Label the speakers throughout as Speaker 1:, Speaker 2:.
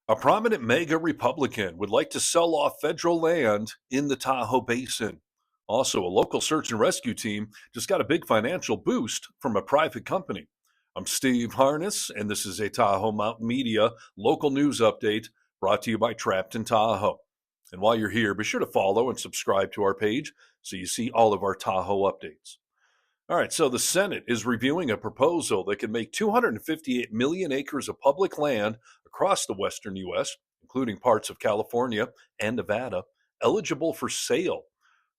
Speaker 1: A prominent MAGA Republican would like to sell off federal land in the Tahoe Basin. Also, a local search and rescue team just got a big financial boost from a private company. I'm Steve Harness, and this is a Tahoe Mountain Media local news update brought to you by Trapped in Tahoe. And while you're here, be sure to follow and subscribe to our page so you see all of our Tahoe updates. All right, so the Senate is reviewing a proposal that could make 258 million acres of public land across the western U.S., including parts of California and Nevada, eligible for sale.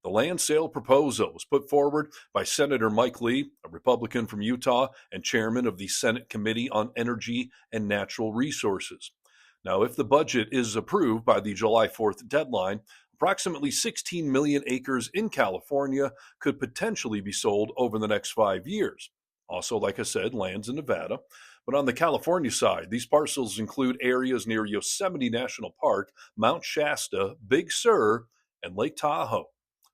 Speaker 1: The land sale proposal was put forward by Senator Mike Lee, a Republican from Utah and chairman of the Senate Committee on Energy and Natural Resources. Now, if the budget is approved by the July 4th deadline, approximately 16 million acres in California could potentially be sold over the next 5 years. Also, like I said, lands in Nevada. But on the California side, these parcels include areas near Yosemite National Park, Mount Shasta, Big Sur, and Lake Tahoe.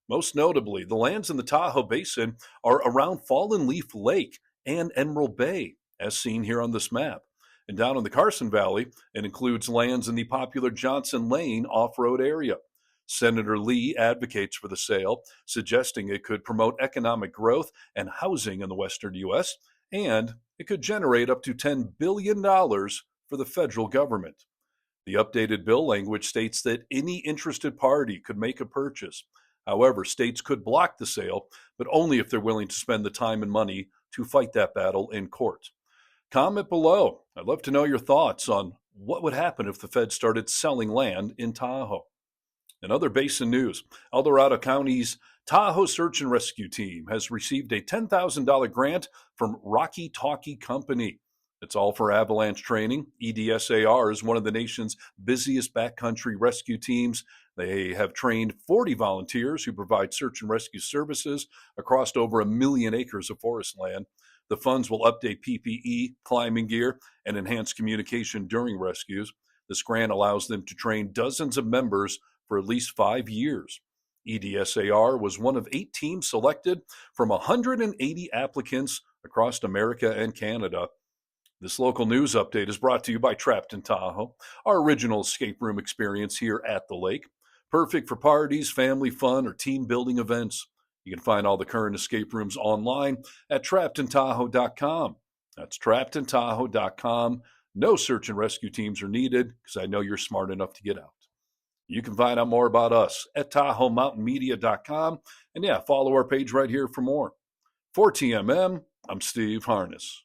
Speaker 1: Most notably, the lands in the Tahoe Basin are around Fallen Leaf Lake and Emerald Bay, as seen here on this map. And down in the Carson Valley, it includes lands in the popular Johnson Lane off-road area. Senator Lee advocates for the sale, suggesting it could promote economic growth and housing in the western U.S., and it could generate up to $10 billion for the federal government. The updated bill language states that any interested party could make a purchase. However, states could block the sale, but only if they're willing to spend the time and money to fight that battle in court. Comment below. I'd love to know your thoughts on what would happen if the Fed started selling land in Tahoe. In other basin news, El Dorado County's Tahoe Search and Rescue Team has received a $10,000 grant from Rocky Talkie Company. It's all for avalanche training. EDSAR is one of the nation's busiest backcountry rescue teams. They have trained 40 volunteers who provide search and rescue services across over 1 million acres of forest land. The funds will update PPE, climbing gear, and enhance communication during rescues. This grant allows them to train dozens of members for at least 5 years. EDSAR was one of 8 teams selected from 180 applicants across America and Canada. This local news update is brought to you by Trapped in Tahoe, our original escape room experience here at the lake. Perfect for parties, family fun, or team building events. You can find all the current escape rooms online at trappedintahoe.com. That's trappedintahoe.com. No search and rescue teams are needed because I know you're smart enough to get out. You can find out more about us at TahoeMountainMedia.com. And yeah, follow our page right here for more. For TMM, I'm Steve Harness.